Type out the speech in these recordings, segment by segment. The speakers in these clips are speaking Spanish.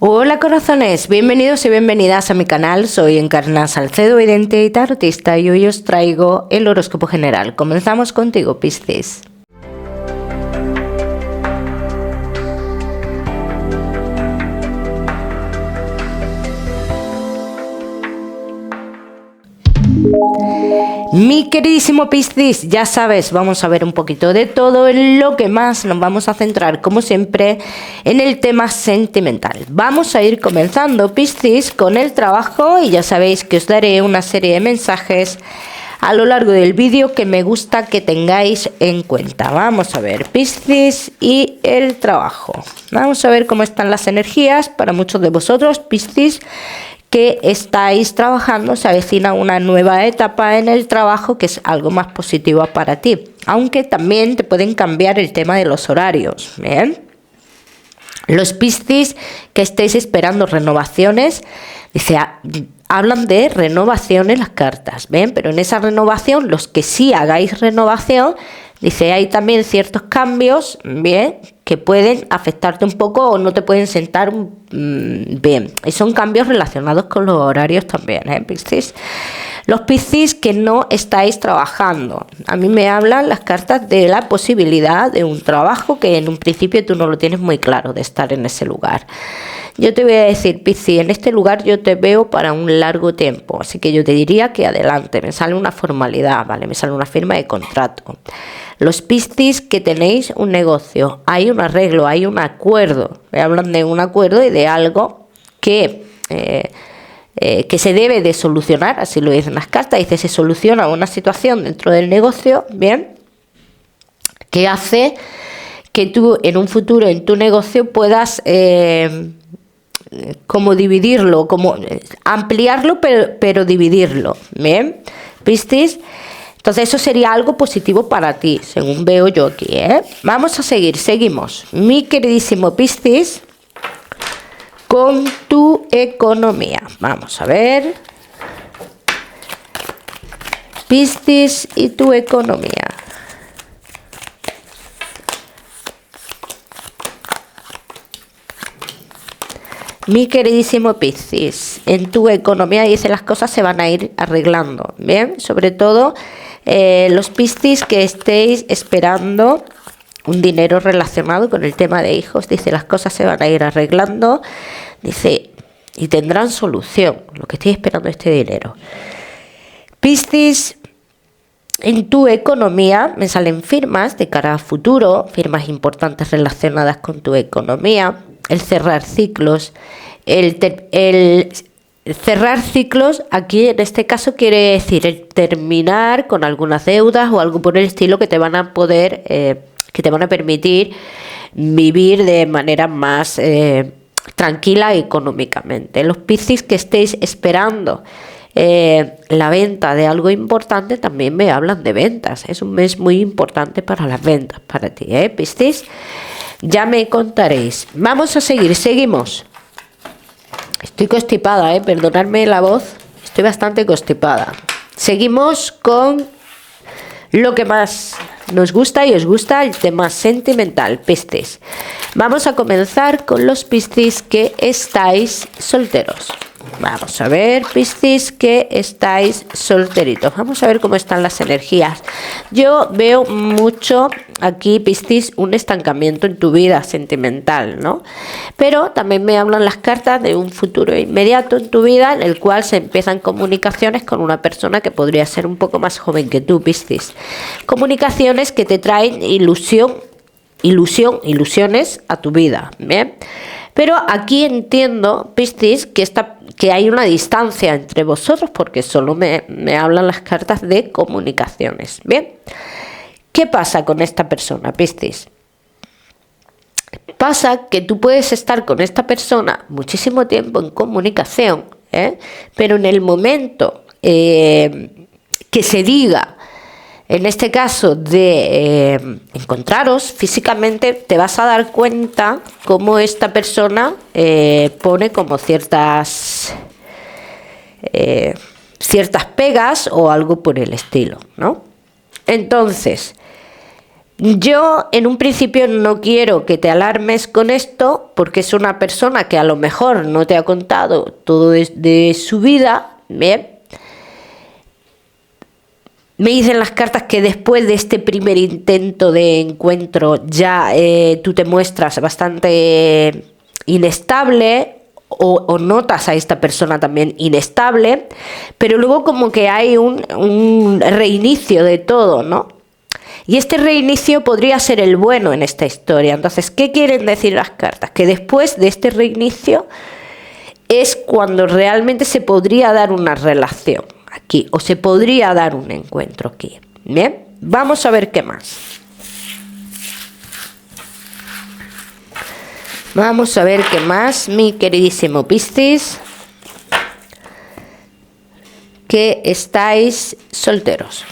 Hola corazones, bienvenidos y bienvenidas a mi canal. Soy Encarna Salcedo, vidente y tarotista, y hoy os traigo el horóscopo general. Comenzamos contigo, Piscis. Mi queridísimo Piscis, ya sabes, vamos a ver un poquito de todo. En lo que más nos vamos a centrar, como siempre, en el tema sentimental. Vamos a ir comenzando, Piscis, con el trabajo, y ya sabéis que os daré una serie de mensajes a lo largo del vídeo que me gusta que tengáis en cuenta. Vamos a ver, Piscis, y el trabajo. Vamos a ver cómo están las energías para muchos de vosotros, Piscis, que estáis trabajando. Se avecina una nueva etapa en el trabajo que es algo más positivo para ti, aunque también te pueden cambiar el tema de los horarios. Bien, los Piscis que estéis esperando renovaciones, hablan de renovaciones las cartas, ¿ven? Pero en esa renovación, los que sí hagáis renovación, hay también ciertos cambios, bien, que pueden afectarte un poco o no te pueden sentar bien. Y son cambios relacionados con los horarios también, Piscis. Los Piscis que no estáis trabajando. A mí me hablan las cartas de la posibilidad de un trabajo que en un principio tú no lo tienes muy claro de estar en ese lugar. Yo te voy a decir, Piscis, en este lugar yo te veo para un largo tiempo. Así que yo te diría que adelante. Me sale una formalidad, ¿vale? Me sale una firma de contrato. Los Piscis que tenéis un negocio, hay un arreglo, hay un acuerdo. Me hablan de un acuerdo y de algo que se debe de solucionar, así lo dicen las cartas. Dice, se soluciona una situación dentro del negocio, bien, que hace que tú en un futuro en tu negocio puedas como dividirlo, como ampliarlo, pero dividirlo, bien, Piscis. Entonces eso sería algo positivo para ti, según veo yo aquí, Vamos a seguimos. Mi queridísimo Piscis, con tu economía. Vamos a ver. Piscis y tu economía. Mi queridísimo Piscis, en tu economía, dice, las cosas se van a ir arreglando, ¿bien? Sobre todo los Piscis que estéis esperando un dinero relacionado con el tema de hijos, dice, las cosas se van a ir arreglando, dice, y tendrán solución, lo que estoy esperando este dinero. Piscis, en tu economía me salen firmas de cara a futuro, firmas importantes relacionadas con tu economía, el cerrar ciclos, el cerrar ciclos aquí en este caso quiere decir el terminar con algunas deudas o algo por el estilo que te van a poder, que te van a permitir vivir de manera más tranquila económicamente. Los Piscis que estéis esperando la venta de algo importante también me hablan de ventas. Es un mes muy importante para las ventas para ti, Piscis. Ya me contaréis. Vamos a seguimos. Estoy constipada, perdonadme la voz. Estoy bastante constipada. Seguimos con lo que más nos gusta y os gusta, el tema sentimental, Piscis. Vamos a comenzar con los Piscis que estáis solteros. Vamos a ver, Piscis, que estáis solteritos. Vamos a ver cómo están las energías. Yo veo mucho aquí, Piscis, un estancamiento en tu vida sentimental, ¿no? Pero también me hablan las cartas de un futuro inmediato en tu vida en el cual se empiezan comunicaciones con una persona que podría ser un poco más joven que tú, Piscis. Comunicaciones que te traen ilusiones a tu vida, ¿bien? Pero aquí entiendo, Piscis, que hay una distancia entre vosotros porque solo me hablan las cartas de comunicaciones. Bien, ¿qué pasa con esta persona, Piscis? Pasa que tú puedes estar con esta persona muchísimo tiempo en comunicación, pero en el momento que se diga, en este caso de encontraros físicamente, te vas a dar cuenta cómo esta persona pone como ciertas pegas o algo por el estilo, ¿no? Entonces, Yo en un principio no quiero que te alarmes con esto porque es una persona que a lo mejor no te ha contado todo de su vida, ¿bien? Me dicen las cartas que después de este primer intento de encuentro ya tú te muestras bastante inestable o notas a esta persona también inestable, pero luego como que hay un reinicio de todo, ¿no? Y este reinicio podría ser el bueno en esta historia. Entonces, ¿qué quieren decir las cartas? Que después de este reinicio es cuando realmente se podría dar una relación aquí, o se podría dar un encuentro aquí. Bien, vamos a ver qué más. Vamos a ver qué más, mi queridísimo Piscis, que estáis solteros.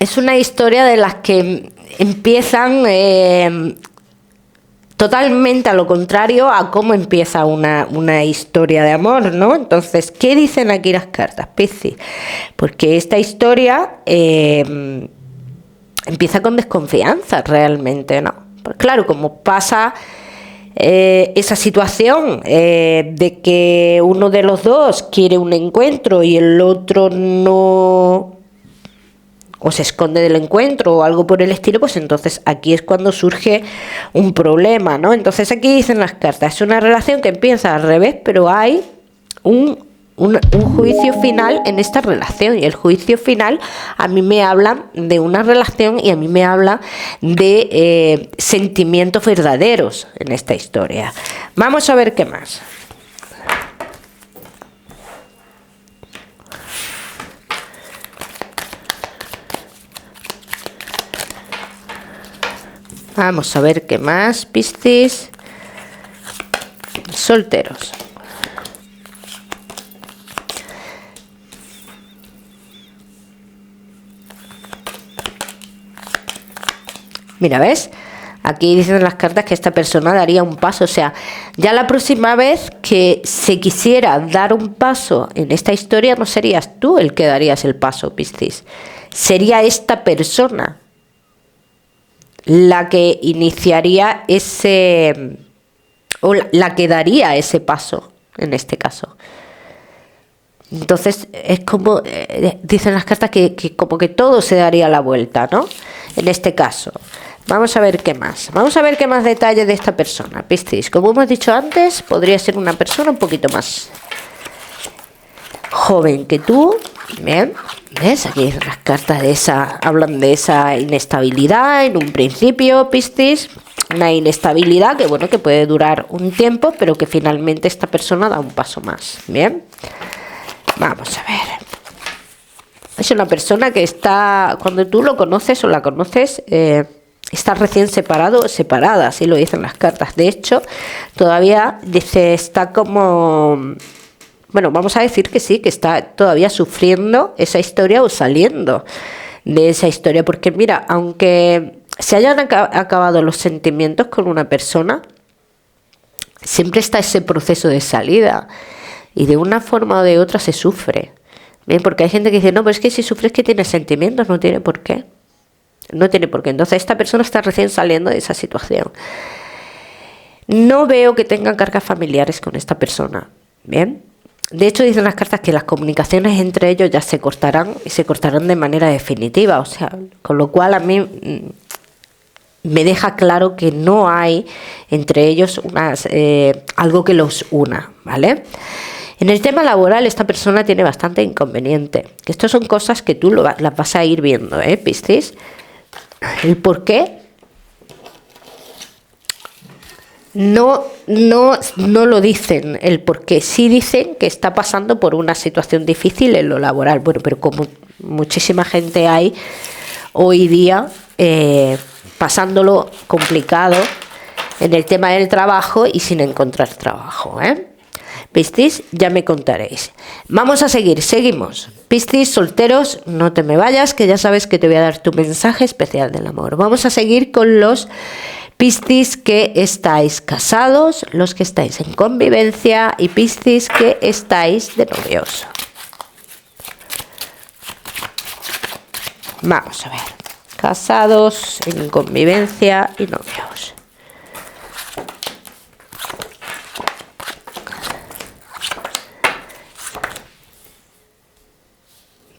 Es una historia de las que empiezan totalmente a lo contrario a cómo empieza una historia de amor, ¿no? Entonces, ¿qué dicen aquí las cartas, Piscis? Porque esta historia empieza con desconfianza realmente, ¿no? Pues claro, como pasa esa situación de que uno de los dos quiere un encuentro y el otro no, o se esconde del encuentro o algo por el estilo, pues entonces aquí es cuando surge un problema, ¿no? Entonces aquí dicen las cartas, es una relación que empieza al revés, pero hay un juicio final en esta relación, y el juicio final a mí me habla de una relación y a mí me habla de sentimientos verdaderos en esta historia. Vamos a ver qué más. Vamos a ver qué más, Piscis. Solteros. Mira, ¿ves? Aquí dicen las cartas que esta persona daría un paso. O sea, ya la próxima vez que se quisiera dar un paso en esta historia, no serías tú el que darías el paso, Piscis. Sería esta persona la que iniciaría ese, o la que daría ese paso en este caso. Entonces es como dicen las cartas que como que todo se daría la vuelta, ¿no? En este caso. Vamos a ver qué más. Vamos a ver qué más detalles de esta persona, Piscis. Como hemos dicho antes, podría ser una persona un poquito más joven que tú. Bien, ¿ves? Aquí las cartas de esa hablan de esa inestabilidad en un principio, Piscis. Una inestabilidad que, bueno, que puede durar un tiempo, pero que finalmente esta persona da un paso más. Bien, vamos a ver. Es una persona que está, cuando tú lo conoces o la conoces, está recién separado o separada, así lo dicen las cartas. De hecho, todavía dice, está como... Bueno, vamos a decir que sí, que está todavía sufriendo esa historia o saliendo de esa historia. Porque mira, aunque se hayan acabado los sentimientos con una persona, siempre está ese proceso de salida. Y de una forma o de otra se sufre. Bien, porque hay gente que dice, no, pero es que si sufres que tienes sentimientos, no tiene por qué. No tiene por qué. Entonces esta persona está recién saliendo de esa situación. No veo que tengan cargas familiares con esta persona. Bien. De hecho, dicen las cartas que las comunicaciones entre ellos ya se cortarán y se cortarán de manera definitiva. O sea, con lo cual a mí me deja claro que no hay entre ellos algo que los una, ¿vale? En el tema laboral, esta persona tiene bastante inconveniente. Que estas son cosas que tú las vas a ir viendo, Piscis. ¿El por qué? No lo dicen el por qué. Sí dicen que está pasando por una situación difícil en lo laboral. Bueno, pero como muchísima gente hay hoy día pasándolo complicado en el tema del trabajo y sin encontrar trabajo, Piscis, ya me contaréis. Vamos a seguir, seguimos. Piscis, solteros, no te me vayas, que ya sabes que te voy a dar tu mensaje especial del amor. Vamos a seguir con los Piscis que estáis casados, los que estáis en convivencia y Piscis que estáis de novios. Vamos a ver. Casados, en convivencia y novios.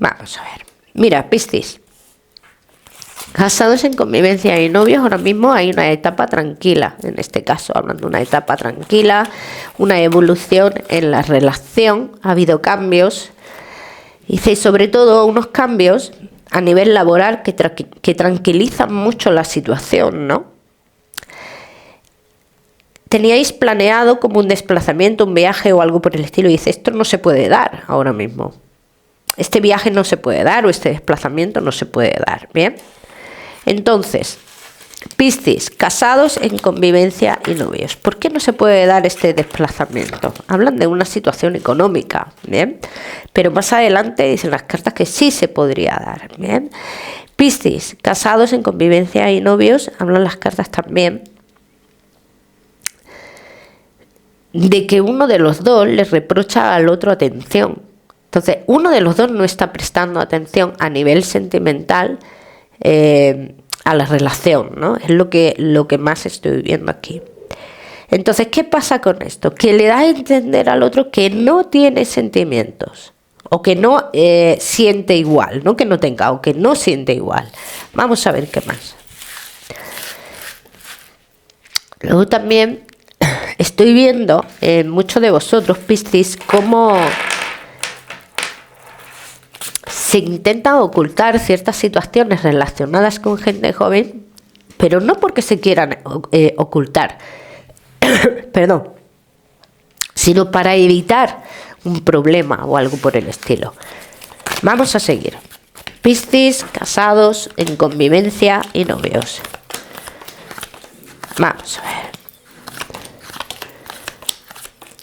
Vamos a ver. Mira, Piscis. Casados en convivencia y novios, ahora mismo hay una etapa tranquila. En este caso, hablando de una etapa tranquila, una evolución en la relación. Ha habido cambios. Y sobre todo unos cambios a nivel laboral que tranquilizan mucho la situación, ¿no? Teníais planeado como un desplazamiento, un viaje o algo por el estilo y dice, esto no se puede dar ahora mismo. Este viaje no se puede dar o este desplazamiento no se puede dar, ¿bien? Entonces, Piscis, casados en convivencia y novios. ¿Por qué no se puede dar este desplazamiento? Hablan de una situación económica, ¿bien? Pero más adelante dicen las cartas que sí se podría dar, ¿bien? Piscis, casados en convivencia y novios, hablan las cartas también de que uno de los dos le reprocha al otro atención. Entonces, uno de los dos no está prestando atención a nivel sentimental a la relación, ¿no? Es lo que más estoy viendo aquí. Entonces, ¿qué pasa con esto? Que le da a entender al otro que no tiene sentimientos o que no siente igual, no que no tenga, o que no siente igual. Vamos a ver qué más. Luego también estoy viendo en muchos de vosotros, Piscis, cómo se intentan ocultar ciertas situaciones relacionadas con gente joven, pero no porque se quieran ocultar, perdón, sino para evitar un problema o algo por el estilo. Vamos a seguir. Piscis, casados, en convivencia y novios. Vamos a ver.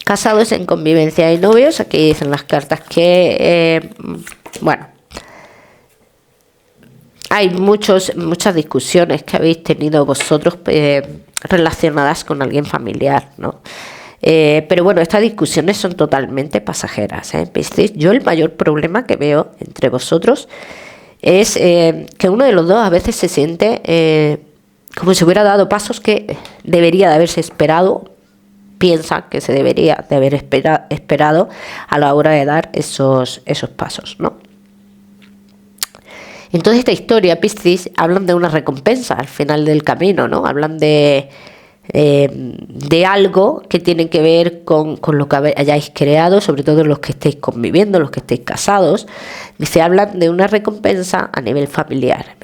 Casados en convivencia y novios, aquí dicen las cartas que, bueno, hay muchas discusiones que habéis tenido vosotros relacionadas con alguien familiar, ¿no? Pero bueno, estas discusiones son totalmente pasajeras, ¿Piscis? Yo el mayor problema que veo entre vosotros es que uno de los dos a veces se siente como si hubiera dado pasos que debería de haberse esperado, piensa que se debería de haber esperado a la hora de dar esos pasos, ¿no? Entonces esta historia, Piscis, hablan de una recompensa al final del camino, ¿no? Hablan de algo que tiene que ver con lo que hayáis creado, sobre todo los que estéis conviviendo, los que estéis casados. Dice, hablan de una recompensa a nivel familiar,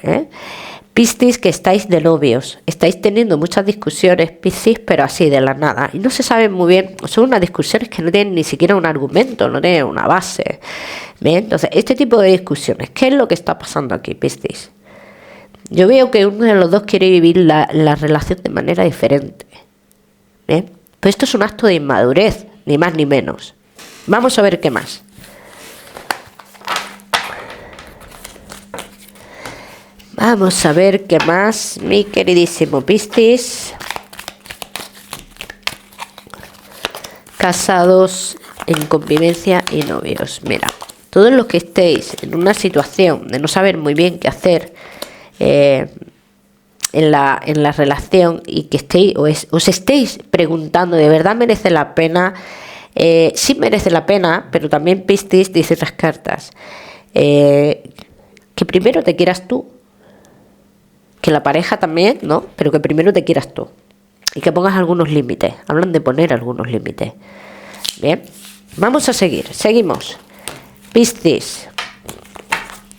Piscis, que estáis de novios, estáis teniendo muchas discusiones, Piscis, pero así de la nada, y no se sabe muy bien, son unas discusiones que no tienen ni siquiera un argumento, no tienen una base. Bien, entonces, este tipo de discusiones, ¿qué es lo que está pasando aquí, Piscis? Yo veo que uno de los dos quiere vivir la relación de manera diferente. Bien, pues esto es un acto de inmadurez, ni más ni menos. Vamos a ver qué más. Vamos a ver qué más, mi queridísimo Piscis. Casados en convivencia y novios. Mira, todos los que estéis en una situación de no saber muy bien qué hacer en la relación y que estéis os estéis preguntando, ¿de verdad merece la pena? Sí merece la pena, pero también Piscis dice las cartas que primero te quieras tú, que la pareja también, ¿no? Pero que primero te quieras tú y que pongas algunos límites. Hablan de poner algunos límites. Bien, vamos a seguir. Seguimos. Piscis,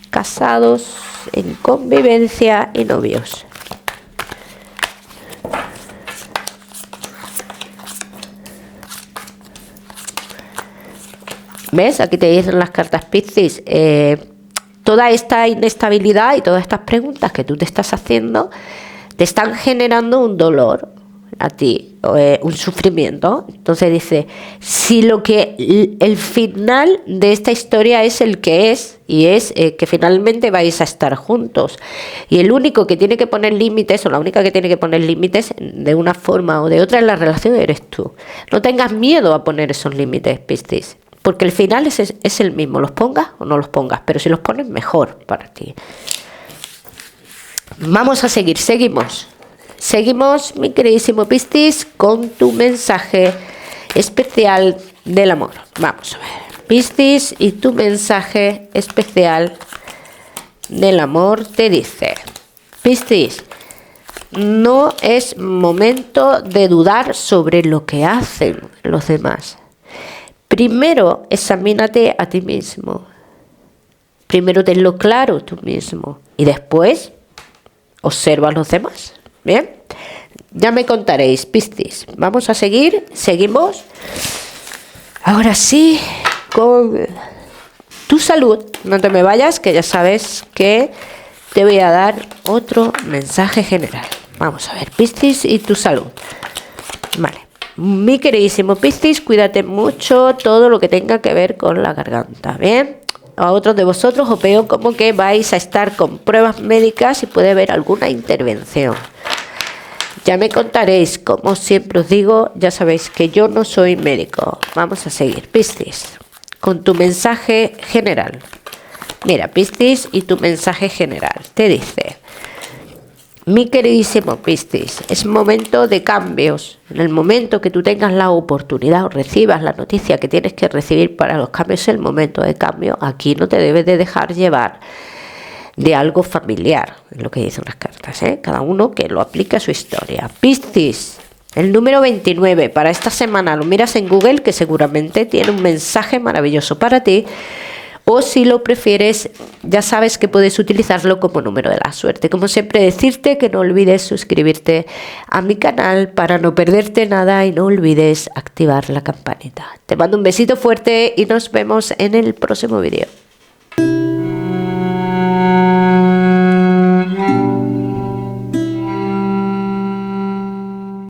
casados en convivencia y novios. ¿Ves? Aquí te dicen las cartas, Piscis. Toda esta inestabilidad y todas estas preguntas que tú te estás haciendo te están generando un dolor a ti. un sufrimiento. Entonces dice, si lo que el final de esta historia es el que es, y es que finalmente vais a estar juntos, y el único que tiene que poner límites, o la única que tiene que poner límites de una forma o de otra en la relación eres tú. No tengas miedo a poner esos límites, Piscis, porque el final es el mismo, los pongas o no los pongas, pero si los pones, mejor para ti. Vamos a seguir, seguimos, mi queridísimo Piscis, con tu mensaje especial del amor. Vamos a ver, Piscis, y tu mensaje especial del amor te dice: Piscis, no es momento de dudar sobre lo que hacen los demás. Primero, examínate a ti mismo. Primero tenlo claro tú mismo y después observa a los demás. Bien, ya me contaréis, Piscis. Vamos a seguimos. Ahora sí, con tu salud. No te me vayas, que ya sabes que te voy a dar otro mensaje general. Vamos a ver, Piscis, y tu salud. Vale. Mi queridísimo Piscis, cuídate mucho todo lo que tenga que ver con la garganta, ¿bien? A otros de vosotros os veo como que vais a estar con pruebas médicas y puede haber alguna intervención. Ya me contaréis, como siempre os digo, ya sabéis que yo no soy médico. Vamos a seguir, Piscis, con tu mensaje general. Mira, Piscis, y tu mensaje general te dice: mi queridísimo Piscis, es momento de cambios. En el momento que tú tengas la oportunidad o recibas la noticia que tienes que recibir para los cambios, es el momento de cambio. Aquí no te debes de dejar llevar de algo familiar, es lo que dicen las cartas, ¿eh? Cada uno que lo aplique a su historia. Piscis, el número 29 para esta semana, lo miras en Google, que seguramente tiene un mensaje maravilloso para ti. O si lo prefieres, ya sabes que puedes utilizarlo como número de la suerte. Como siempre, decirte que no olvides suscribirte a mi canal para no perderte nada y no olvides activar la campanita. Te mando un besito fuerte y nos vemos en el próximo vídeo.